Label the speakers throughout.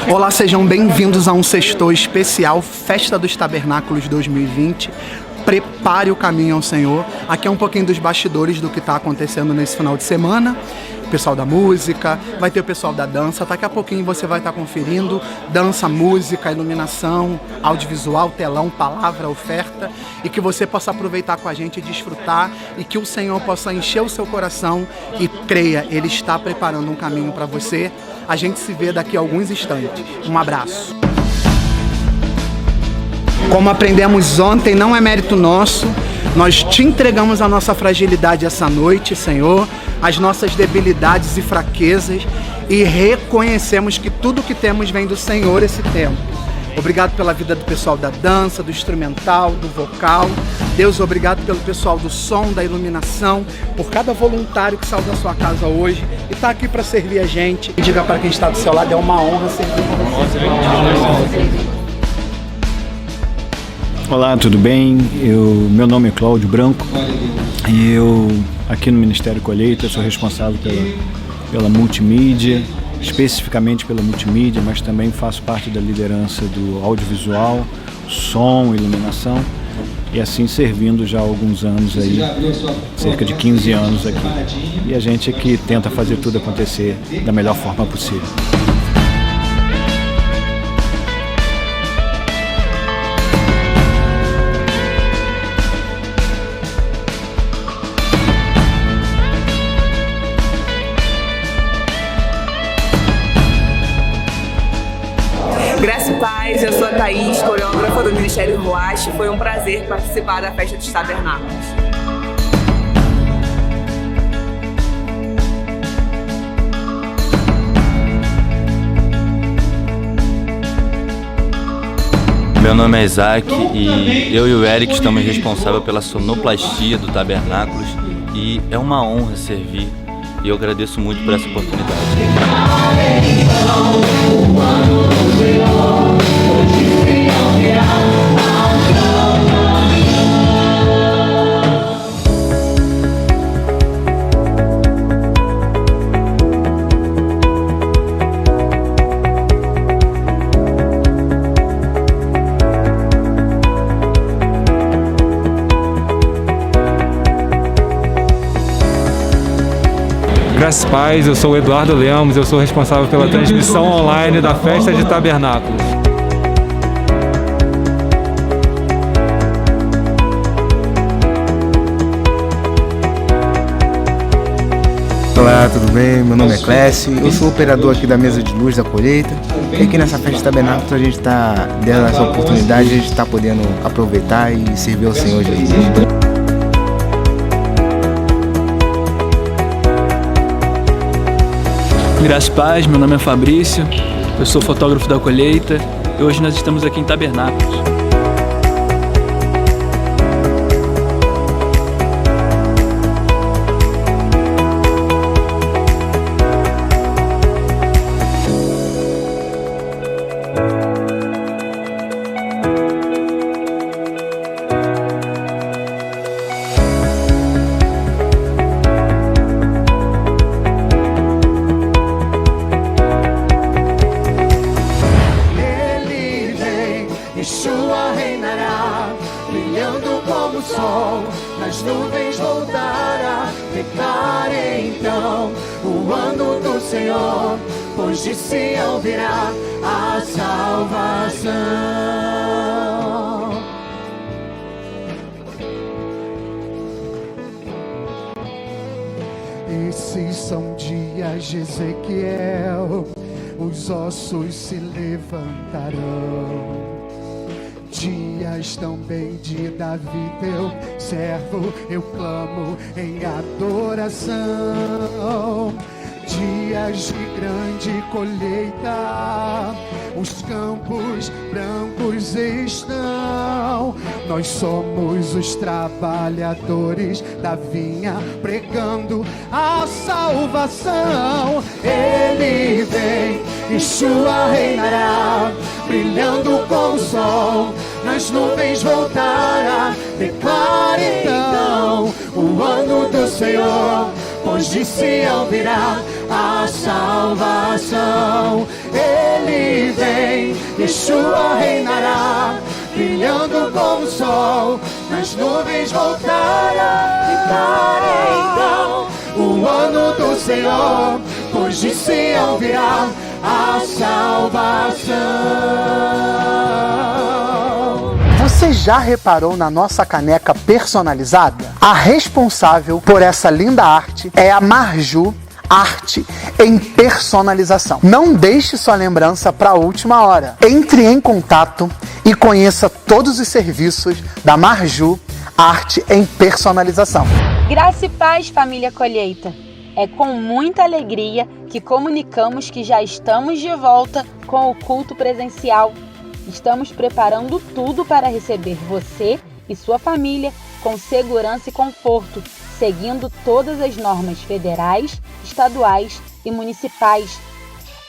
Speaker 1: Olá, sejam bem-vindos a um sextou especial, Festa dos Tabernáculos 2020. Prepare o caminho ao Senhor. Aqui é um pouquinho dos bastidores do que está acontecendo nesse final de semana. O pessoal da música, vai ter o pessoal da dança. Daqui a pouquinho você vai estar conferindo dança, música, iluminação, audiovisual, telão, palavra, oferta, e que você possa aproveitar com a gente e desfrutar, e que o Senhor possa encher o seu coração e creia, Ele está preparando um caminho para você. A gente se vê daqui a alguns instantes. Um abraço. Como aprendemos ontem, não é mérito nosso. Nós te entregamos a nossa fragilidade essa noite, Senhor, as nossas debilidades e fraquezas, e reconhecemos que tudo que temos vem do Senhor esse tempo. Obrigado pela vida do pessoal da dança, do instrumental, do vocal. Deus, obrigado pelo pessoal do som, da iluminação, por cada voluntário que saiu da sua casa hoje e está aqui para servir a gente. E diga para quem está do seu lado, é uma honra servir com você.
Speaker 2: Olá, tudo bem? Meu nome é Cláudio Branco e eu, aqui no Ministério Colheita, sou responsável pela multimídia, especificamente pela multimídia, mas também faço parte da liderança do audiovisual, som, iluminação, e assim servindo já há alguns anos aí, cerca de 15 anos aqui. E a gente aqui tenta fazer tudo acontecer da melhor forma possível.
Speaker 3: Graça e paz, eu sou a Thaís, coreógrafa do Ministério Ruach. Foi um prazer participar da Festa dos Tabernáculos.
Speaker 4: Meu nome é Isaac e eu e o Eric estamos responsáveis pela sonoplastia do Tabernáculos, e é uma honra servir, e eu agradeço muito por essa oportunidade.
Speaker 5: Graças e paz, eu sou o Eduardo Lemos, eu sou responsável pela transmissão online da Festa de Tabernáculos.
Speaker 6: Olá, tudo bem? Meu nome é Clécio, eu sou operador aqui da mesa de luz da colheita, e aqui nessa Festa de Tabernáculos a gente está dando essa oportunidade, a gente está podendo aproveitar e servir ao Senhor Jesus.
Speaker 7: Graças e paz, meu nome é Fabrício, eu sou fotógrafo da colheita e hoje nós estamos aqui em Tabernáculos.
Speaker 8: Yeshua reinará, brilhando como o sol, nas nuvens voltará, declare então o ano do Senhor, pois de Sião virá a salvação. Esses são dias de Ezequiel, os ossos se levantarão. Dias também de Davi, teu servo, eu clamo em adoração. Dias de grande colheita, os campos brancos estão. Nós somos os trabalhadores da vinha, pregando a salvação. Ele vem, Yeshua reinará, brilhando como o sol, nas nuvens voltará. Declare então o ano do Senhor, pois de Sião virá a salvação. Ele vem, Yeshua reinará, brilhando como o sol, nas nuvens voltará. Então, o ano do Senhor, pois de Sião virá a salvação.
Speaker 1: Você já reparou na nossa caneca personalizada? A responsável por essa linda arte é a Marju Arte em Personalização. Não deixe sua lembrança para a última hora. Entre em contato e conheça todos os serviços da Marju Arte em Personalização.
Speaker 9: Graça e paz, família Colheita. É com muita alegria que comunicamos que já estamos de volta com o culto presencial. Estamos preparando tudo para receber você e sua família com segurança e conforto, seguindo todas as normas federais, estaduais e municipais.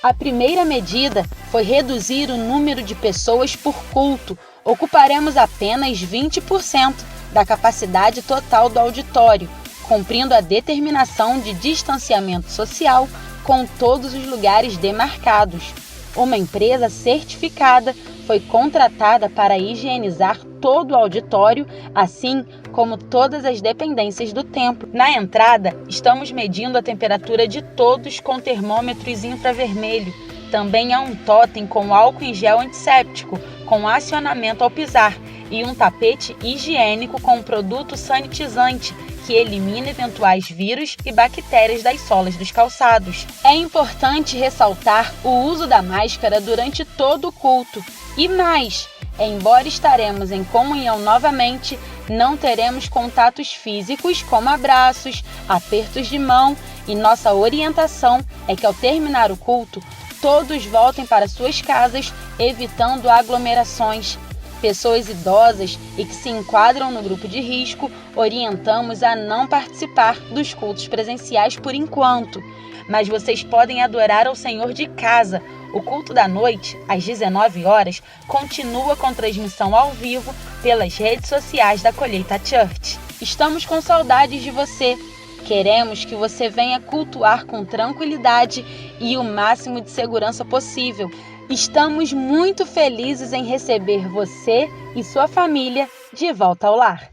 Speaker 9: A primeira medida foi reduzir o número de pessoas por culto. Ocuparemos apenas 20% da capacidade total do auditório, cumprindo a determinação de distanciamento social com todos os lugares demarcados. Uma empresa certificada foi contratada para higienizar todo o auditório, assim como todas as dependências do templo. Na entrada, estamos medindo a temperatura de todos com termômetros infravermelho. Também há um totem com álcool em gel antisséptico, com acionamento ao pisar, e um tapete higiênico com um produto sanitizante, que elimina eventuais vírus e bactérias das solas dos calçados. É importante ressaltar o uso da máscara durante todo o culto. E mais, embora estaremos em comunhão novamente, não teremos contatos físicos como abraços, apertos de mão, e nossa orientação é que ao terminar o culto, todos voltem para suas casas, evitando aglomerações. Pessoas idosas e que se enquadram no grupo de risco, orientamos a não participar dos cultos presenciais por enquanto. Mas vocês podem adorar ao Senhor de casa. O culto da noite, às 19 horas, continua com transmissão ao vivo pelas redes sociais da Colheita Church. Estamos com saudades de você. Queremos que você venha cultuar com tranquilidade e o máximo de segurança possível. Estamos muito felizes em receber você e sua família de volta ao lar.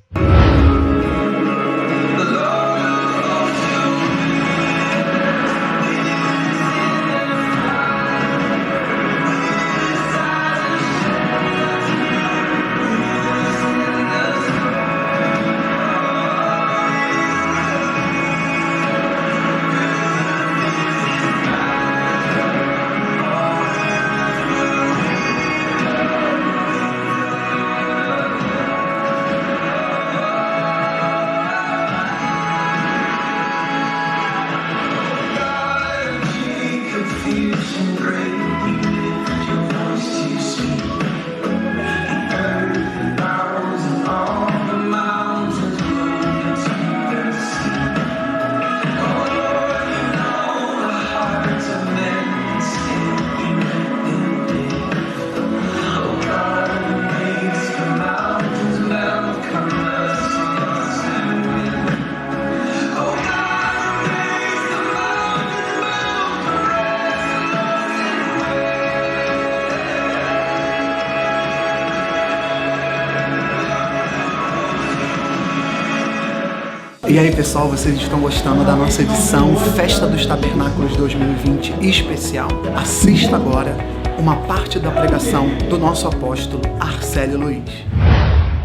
Speaker 1: E aí pessoal, vocês estão gostando da nossa edição Festa dos Tabernáculos 2020 especial? Assista agora uma parte da pregação do nosso apóstolo Arcélio Luiz.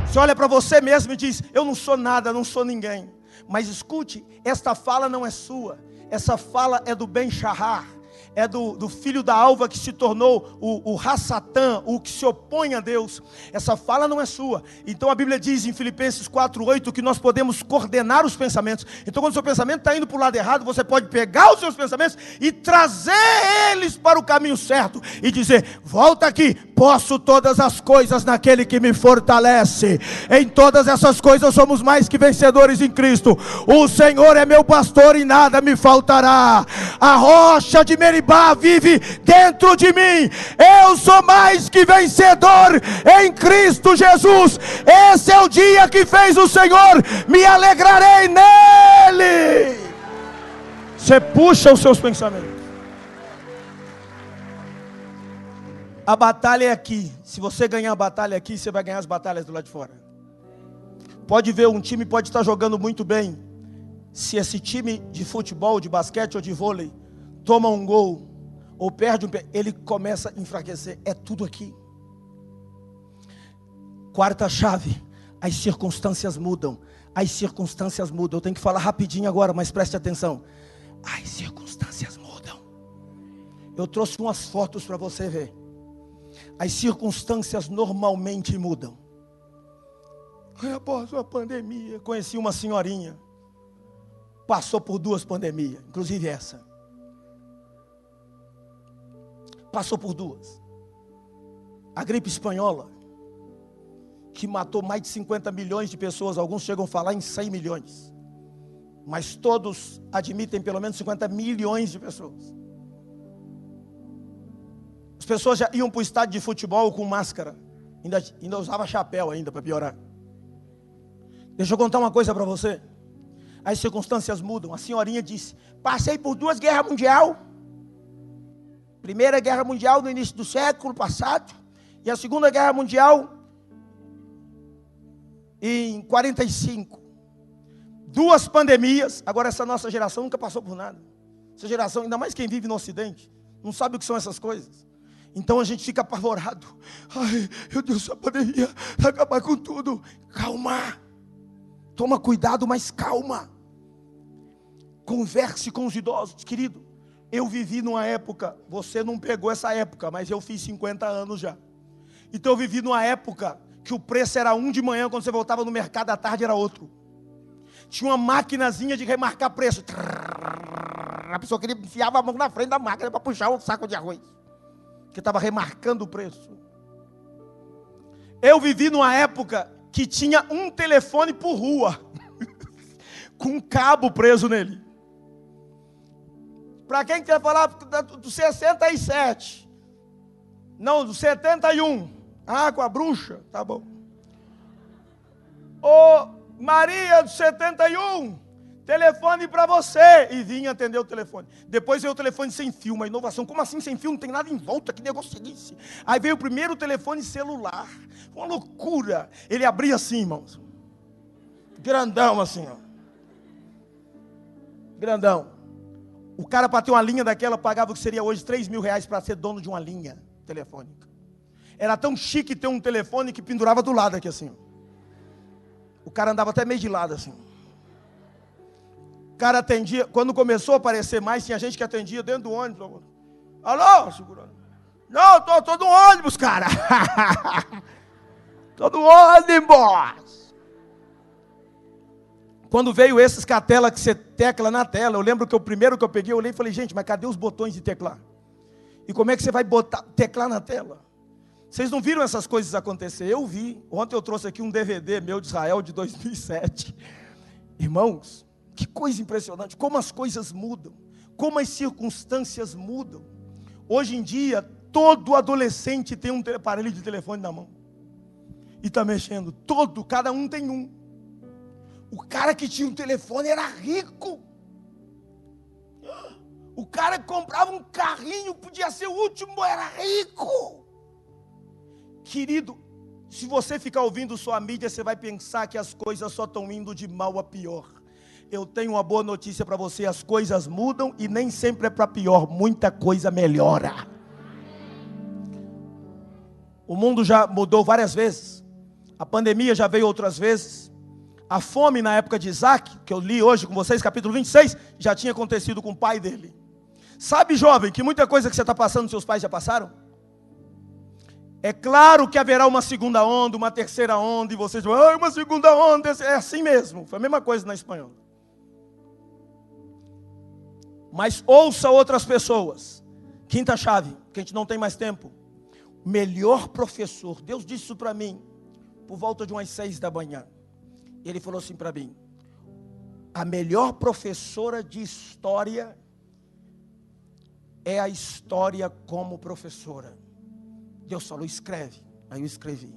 Speaker 10: Você olha para você mesmo e diz: eu não sou nada, não sou ninguém. Mas escute, esta fala não é sua. Essa fala é do Ben Shahar. É do filho da alva que se tornou o Hassatã, o que se opõe a Deus. Essa fala não é sua. Então a Bíblia diz em Filipenses 4:8 que nós podemos coordenar os pensamentos. Então quando o seu pensamento está indo para o lado errado, você pode pegar os seus pensamentos e trazer eles para o caminho certo e dizer: volta aqui, posso todas as coisas naquele que me fortalece. Em todas essas coisas somos mais que vencedores em Cristo. O Senhor é meu pastor e nada me faltará. A rocha de Meribá vive dentro de mim. Eu sou mais que vencedor em Cristo Jesus. Esse é o dia que fez o Senhor, me alegrarei nele. Você puxa os seus pensamentos. A batalha é aqui. Se você ganhar a batalha aqui, você vai ganhar as batalhas do lado de fora. Pode ver, um time pode estar jogando muito bem. Se esse time de futebol, de basquete ou de vôlei toma um gol ou perde um pé, ele começa a enfraquecer. É tudo aqui. Quarta chave: as circunstâncias mudam. As circunstâncias mudam. Eu tenho que falar rapidinho agora, mas preste atenção. As circunstâncias mudam. Eu trouxe umas fotos para você ver. As circunstâncias normalmente mudam. Após uma pandemia, conheci uma senhorinha. Passou por 2 pandemias, inclusive essa. Passou por 2. A gripe espanhola, que matou mais de 50 milhões de pessoas. Alguns chegam a falar em 100 milhões. Mas todos admitem pelo menos 50 milhões de pessoas. As pessoas já iam para o estádio de futebol com máscara. Ainda usava chapéu ainda, para piorar. Deixa eu contar uma coisa para você. As circunstâncias mudam. A senhorinha disse: passei por 2 guerras mundiais. Primeira Guerra Mundial no início do século passado. E a Segunda Guerra Mundial em 45. 2 pandemias. Agora essa nossa geração nunca passou por nada. Essa geração, ainda mais quem vive no Ocidente, não sabe o que são essas coisas. Então a gente fica apavorado. Ai, meu Deus, essa pandemia vai acabar com tudo. Calma. Toma cuidado, mas calma. Converse com os idosos. Querido, eu vivi numa época, você não pegou essa época, mas eu fiz 50 anos já. Então eu vivi numa época que o preço era 1 de manhã, quando você voltava no mercado à tarde era outro. Tinha uma maquinazinha de remarcar preço. A pessoa queria enfiava a mão na frente da máquina para puxar um saco de arroz, que estava remarcando o preço. Eu vivi numa época que tinha um telefone por rua, com um cabo preso nele. Para quem quer falar do 67, não, do 71, com a bruxa, tá bom. Ô Maria do 71, telefone para você. E vinha atender o telefone. Depois veio o telefone sem fio, uma inovação. Como assim sem fio? Não tem nada em volta, que negócio é esse? Aí veio o primeiro telefone celular. Uma loucura. Ele abria assim, irmãos. Grandão assim, ó. Grandão. O cara, para ter uma linha daquela, pagava o que seria hoje R$3.000 para ser dono de uma linha telefônica. Era tão chique ter um telefone que pendurava do lado aqui assim. O cara andava até meio de lado assim. O cara atendia, quando começou a aparecer mais, tinha gente que atendia dentro do ônibus. Alô, segurando. Não, tô no ônibus, cara. Tô no ônibus. Quando veio esses com a tela que você tecla na tela, eu lembro que o primeiro que eu peguei, eu olhei e falei, gente, mas cadê os botões de teclar? E como é que você vai teclar na tela? Vocês não viram essas coisas acontecer? Eu vi. Ontem eu trouxe aqui um DVD meu de Israel de 2007. Irmãos, que coisa impressionante. Como as coisas mudam. Como as circunstâncias mudam. Hoje em dia, todo adolescente tem um aparelho de telefone na mão. E está mexendo. Cada um tem um. O cara que tinha um telefone era rico. O cara que comprava um carrinho, podia ser o último, era rico. Querido, se você ficar ouvindo sua mídia, você vai pensar que as coisas só estão indo de mal a pior. Eu tenho uma boa notícia para você, as coisas mudam e nem sempre é para pior, muita coisa melhora. O mundo já mudou várias vezes, a pandemia já veio outras vezes, a fome na época de Isaac, que eu li hoje com vocês, capítulo 26, já tinha acontecido com o pai dele. Sabe, jovem, que muita coisa que você está passando, seus pais já passaram? É claro que haverá uma segunda onda, uma terceira onda, e vocês vão, uma segunda onda, é assim mesmo. Foi a mesma coisa na espanhola. Mas ouça outras pessoas. Quinta chave, que a gente não tem mais tempo. O melhor professor, Deus disse isso para mim, por volta de umas 6 da manhã. Ele falou assim para mim, a melhor professora de história é a história como professora. Deus falou, escreve. Aí eu escrevi.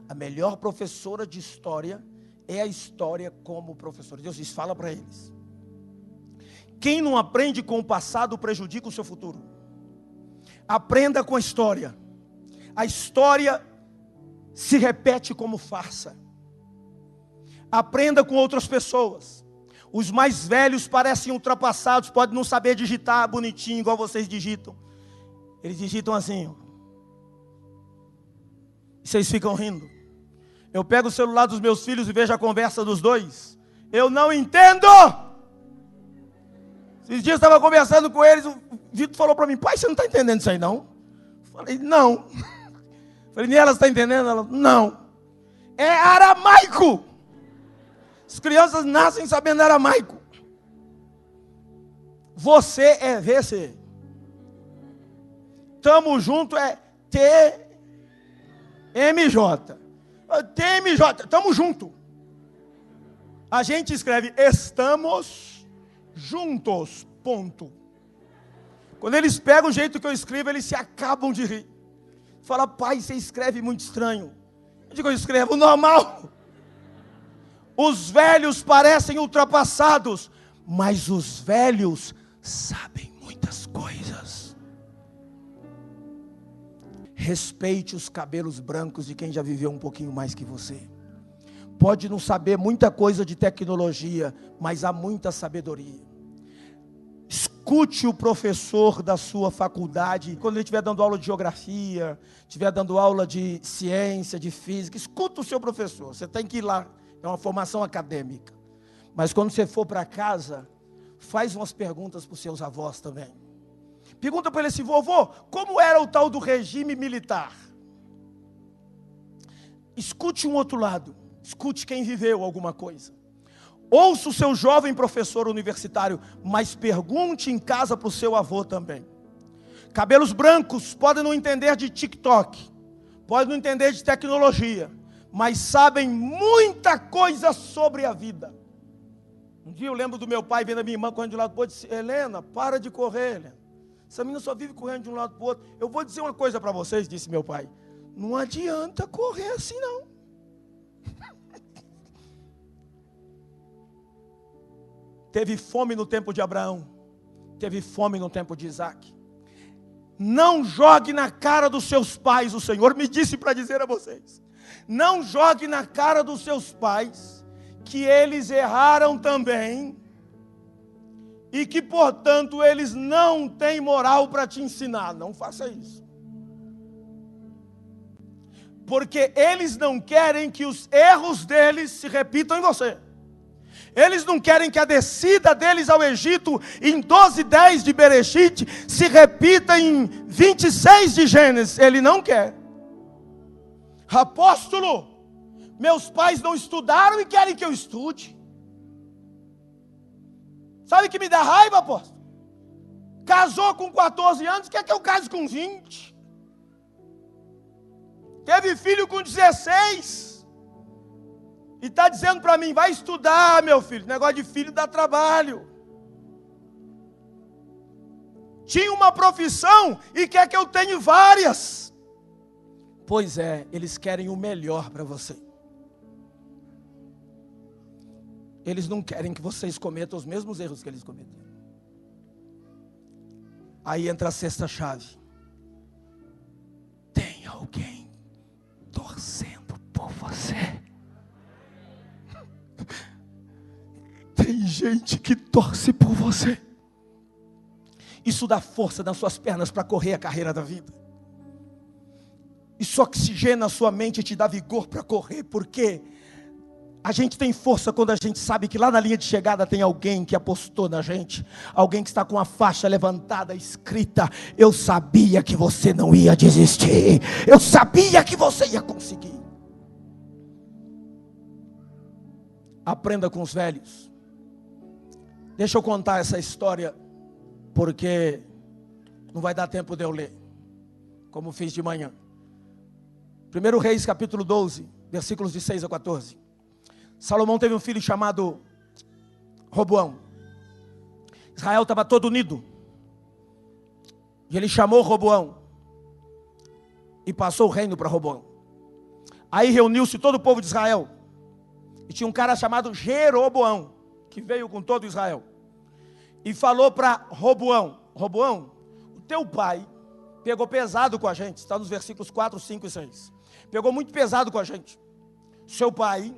Speaker 10: A melhor professora de história é a história como professora. Deus disse, fala para eles. Quem não aprende com o passado prejudica o seu futuro. Aprenda com a história. A história se repete como farsa. Aprenda com outras pessoas. Os mais velhos parecem ultrapassados, podem não saber digitar bonitinho, igual vocês digitam. Eles digitam assim, ó. E vocês ficam rindo. Eu pego o celular dos meus filhos e vejo a conversa dos dois. Eu não entendo! Esses dias eu estava conversando com eles, o Vitor falou para mim, pai, você não está entendendo isso aí não? Falei, não. Falei, Niela, você está entendendo? Ela, não. É aramaico! As crianças nascem sabendo aramaico. Você é VC. Tamo junto é TMJ. TMJ, tamo junto. A gente escreve estamos juntos, ponto. Quando eles pegam o jeito que eu escrevo, eles se acabam de rir. Fala, pai, você escreve muito estranho. Eu digo, eu escrevo normal. Os velhos parecem ultrapassados, mas os velhos sabem muitas coisas. Respeite os cabelos brancos de quem já viveu um pouquinho mais que você. Pode não saber muita coisa de tecnologia, mas há muita sabedoria. Escute o professor da sua faculdade, quando ele estiver dando aula de geografia, estiver dando aula de ciência, de física, escuta o seu professor, você tem que ir lá, é uma formação acadêmica. Mas quando você for para casa, faz umas perguntas para os seus avós também. Pergunta para ele assim, vovô, como era o tal do regime militar? Escute um outro lado, escute quem viveu alguma coisa. Ouça o seu jovem professor universitário, mas pergunte em casa para o seu avô também. Cabelos brancos podem não entender de TikTok, podem não entender de tecnologia, mas sabem muita coisa sobre a vida. Um dia eu lembro do meu pai vendo a minha irmã correndo de um lado para o outro e disse, Helena, para de correr, Helena. Essa menina só vive correndo de um lado para o outro. Eu vou dizer uma coisa para vocês, disse meu pai, não adianta correr assim não. Teve fome no tempo de Abraão, teve fome no tempo de Isaac. Não jogue na cara dos seus pais, o Senhor me disse para dizer a vocês. Não jogue na cara dos seus pais que eles erraram também e que, portanto, eles não têm moral para te ensinar. Não faça isso. Porque eles não querem que os erros deles se repitam em você. Eles não querem que a descida deles ao Egito em 12:10 de Bereshit se repita em 26 de Gênesis. Ele não quer. Apóstolo, meus pais não estudaram e querem que eu estude. Sabe o que me dá raiva, apóstolo? Casou com 14 anos, quer que eu case com 20. Teve filho com 16. E está dizendo para mim, vai estudar, meu filho. Negócio de filho dá trabalho. Tinha uma profissão e quer que eu tenha várias. Pois é, eles querem o melhor para você. Eles não querem que vocês cometam os mesmos erros que eles cometeram. Aí entra a sexta chave. Tem alguém torcendo por você. Tem gente que torce por você. Isso dá força nas suas pernas para correr a carreira da vida. Isso oxigena a sua mente e te dá vigor para correr, porque a gente tem força quando a gente sabe que lá na linha de chegada tem alguém que apostou na gente, alguém que está com a faixa levantada, escrita, eu sabia que você não ia desistir, eu sabia que você ia conseguir. Aprenda com os velhos. Deixa eu contar essa história, porque não vai dar tempo de eu ler, como fiz de manhã. 1 Reis capítulo 12, versículos de 6 a 14. Salomão teve um filho chamado Roboão. Israel estava todo unido. E ele chamou Roboão e passou o reino para Roboão. Aí reuniu-se todo o povo de Israel. E tinha um cara chamado Jeroboão, que veio com todo Israel. e falou para Roboão: Roboão, o teu pai pegou pesado com a gente. Está nos versículos 4, 5 e 6. Pegou muito pesado com a gente. Seu pai,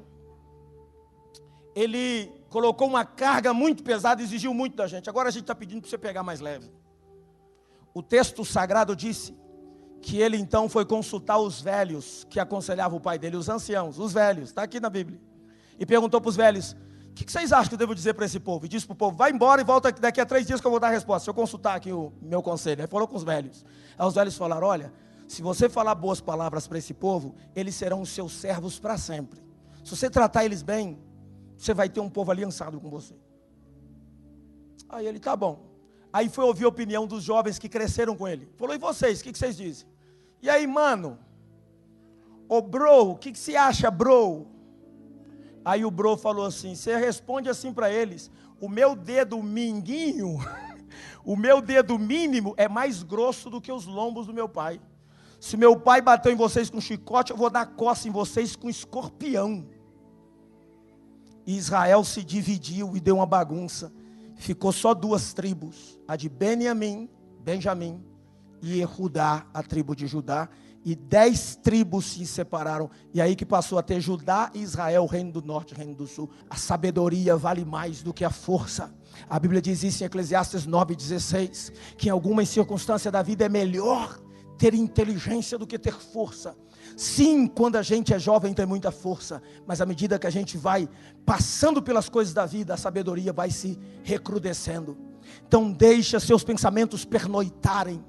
Speaker 10: ele colocou uma carga muito pesada, exigiu muito da gente. Agora a gente está pedindo para você pegar mais leve. O texto sagrado disse que ele então foi consultar os velhos que aconselhavam o pai dele, os anciãos, os velhos, está aqui na Bíblia. E perguntou para os velhos: o que vocês acham que eu devo dizer para esse povo? E disse para o povo: vai embora e volta daqui a 3 dias que eu vou dar a resposta. Deixa eu consultar aqui o meu conselho. Aí falou com os velhos. Aí os velhos falaram: olha, se você falar boas palavras para esse povo, eles serão os seus servos para sempre. Se você tratar eles bem, você vai ter um povo aliançado com você. Aí ele: tá bom. Aí foi ouvir a opinião dos jovens que cresceram com ele. Falou: e vocês, o que vocês dizem? E aí, mano? Ô bro, o que você acha, bro? Aí o bro falou assim: você responde assim para eles: o meu dedo minguinho, o meu dedo mínimo é mais grosso do que os lombos do meu pai. Se meu pai bateu em vocês com chicote, eu vou dar coça em vocês com escorpião. E Israel se dividiu e deu uma bagunça. Ficou só 2 tribos, a de Benjamim, e Judá, a tribo de Judá. E 10 tribos se separaram. E aí que passou a ter Judá e Israel, o reino do norte, o reino do sul. A sabedoria vale mais do que a força. A Bíblia diz isso em Eclesiastes 9,16, que em algumas circunstâncias da vida é melhor ter inteligência do que ter força. Sim, quando a gente é jovem tem muita força, mas à medida que a gente vai passando pelas coisas da vida, a sabedoria vai se recrudescendo. Então deixa seus pensamentos pernoitarem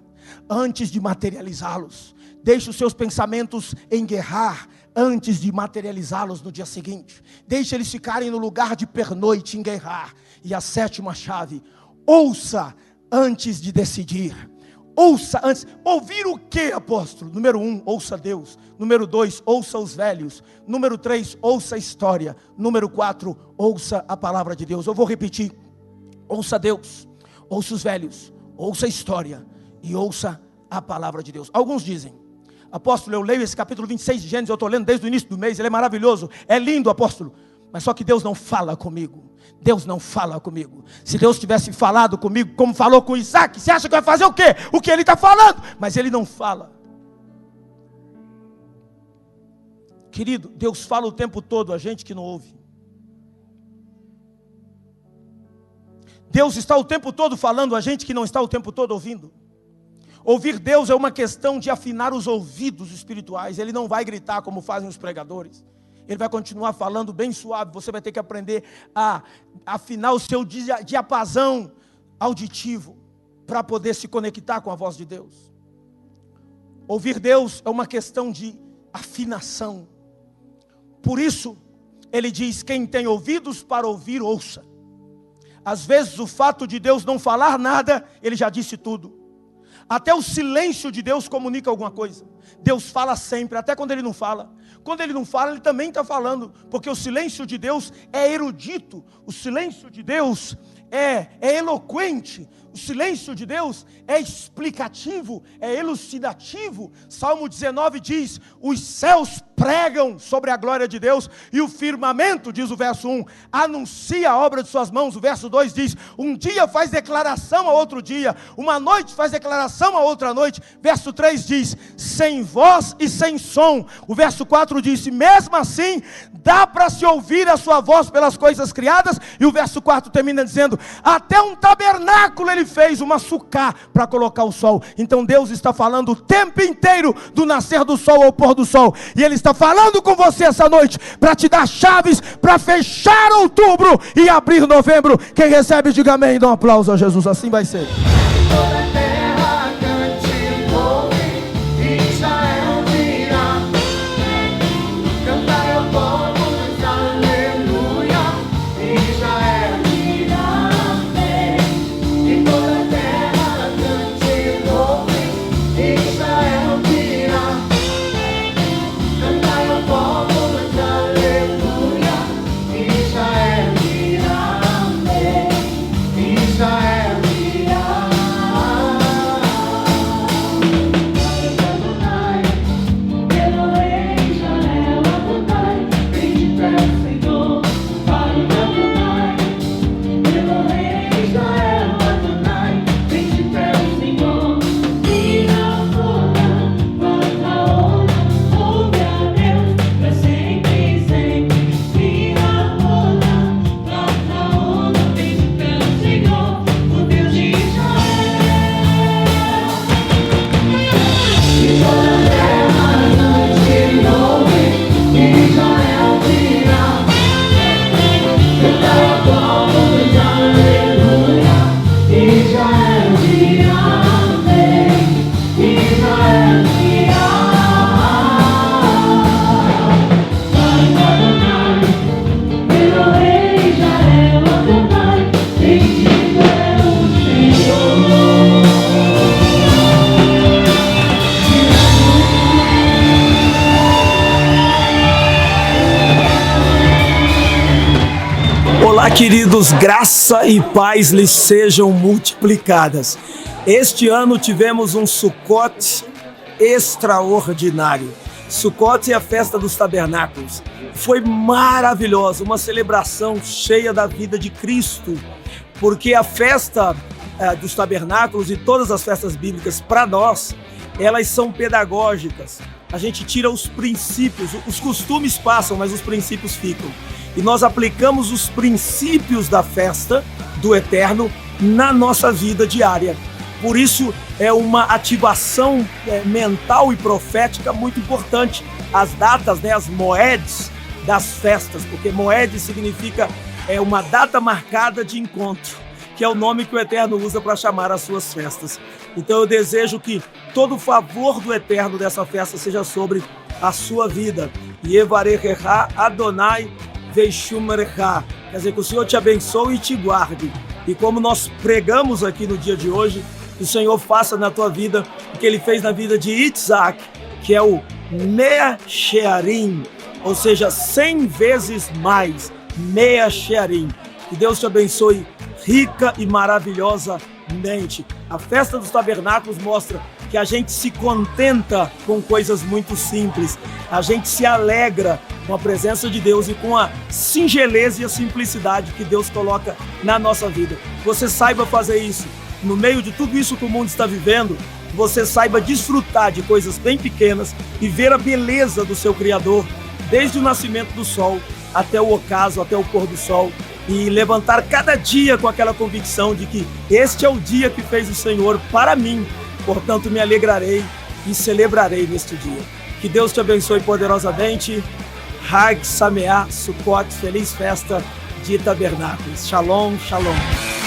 Speaker 10: antes de materializá-los. Deixa os seus pensamentos enguerrar antes de materializá-los no dia seguinte. Deixa eles ficarem no lugar de pernoite, enguerrar. E a 7ª chave: ouça antes de decidir. Ouça antes. Ouvir o que, apóstolo? Número 1, ouça Deus. Número 2, ouça os velhos. Número 3, ouça a história. Número 4, ouça a palavra de Deus. Eu vou repetir: ouça Deus, ouça os velhos, ouça a história e ouça a palavra de Deus. Alguns dizem: apóstolo, eu leio esse capítulo 26 de Gênesis, eu estou lendo desde o início do mês, ele é maravilhoso, é lindo, apóstolo, mas só que Deus não fala comigo. Deus não fala comigo. Se Deus tivesse falado comigo como falou com Isaac, você acha que vai fazer o quê? O que ele está falando? Mas ele não fala. Querido, Deus fala o tempo todo, a gente que não ouve. Deus está o tempo todo falando, a gente que não está o tempo todo ouvindo. Ouvir Deus é uma questão de afinar os ouvidos espirituais. Ele não vai gritar como fazem os pregadores. Ele vai continuar falando bem suave. Você vai ter que aprender a afinar o seu diapasão auditivo para poder se conectar com a voz de Deus. Ouvir Deus é uma questão de afinação. Por isso, ele diz: quem tem ouvidos para ouvir, ouça. Às vezes o fato de Deus não falar nada, ele já disse tudo. Até o silêncio de Deus comunica alguma coisa. Deus fala sempre, até quando ele não fala. Quando ele não fala, ele também está falando, porque o silêncio de Deus é erudito, o silêncio de Deus é eloquente, o silêncio de Deus é explicativo, é elucidativo. Salmo 19 diz: os céus pregam sobre a glória de Deus, e o firmamento, diz o verso 1, anuncia a obra de suas mãos. O verso 2 diz: um dia faz declaração a outro dia, uma noite faz declaração a outra noite. Verso 3 diz: sem voz e sem som. O verso 4 diz: mesmo assim dá para se ouvir a sua voz pelas coisas criadas. E o verso 4 termina dizendo: até um tabernáculo ele fez, uma sucá, para colocar o sol. Então Deus está falando o tempo inteiro, do nascer do sol ao pôr do sol, e ele está falando com você essa noite, para te dar chaves, para fechar outubro e abrir novembro. Quem recebe, diga amém e dá um aplauso a Jesus. Assim vai ser.
Speaker 8: Israel irá.
Speaker 11: Queridos, graça e paz lhes sejam multiplicadas. Este ano tivemos um Sukkot extraordinário. Sukkot é a festa dos tabernáculos. Foi maravilhosa, uma celebração cheia da vida de Cristo, porque a festa dos tabernáculos e todas as festas bíblicas, para nós, elas são pedagógicas. A gente tira os princípios, os costumes passam, mas os princípios ficam. E nós aplicamos os princípios da festa do Eterno na nossa vida diária. Por isso é uma ativação mental e profética muito importante. As datas, as moedes das festas, porque moed significa uma data marcada de encontro, que é o nome que o Eterno usa para chamar as suas festas. Então eu desejo que todo o favor do Eterno dessa festa seja sobre a sua vida. Yevarechecha Adonai Veishumerecha. Quer dizer, que o Senhor te abençoe e te guarde. E como nós pregamos aqui no dia de hoje, que o Senhor faça na tua vida o que Ele fez na vida de Isaac, que é o Mea Shearim, ou seja, 100 vezes mais, Mea Shearim. Que Deus te abençoe rica e maravilhosamente. A festa dos tabernáculos mostra que a gente se contenta com coisas muito simples, a gente se alegra com a presença de Deus e com a singeleza e a simplicidade que Deus coloca na nossa vida. Você saiba fazer isso. No meio de tudo isso que o mundo está vivendo, você saiba desfrutar de coisas bem pequenas e ver a beleza do seu Criador, desde o nascimento do sol até o ocaso, até o pôr do sol, e levantar cada dia com aquela convicção de que este é o dia que fez o Senhor para mim, portanto me alegrarei e celebrarei neste dia. Que Deus te abençoe poderosamente. Hag Sameach Sukkot, feliz festa de tabernáculos. Shalom, shalom.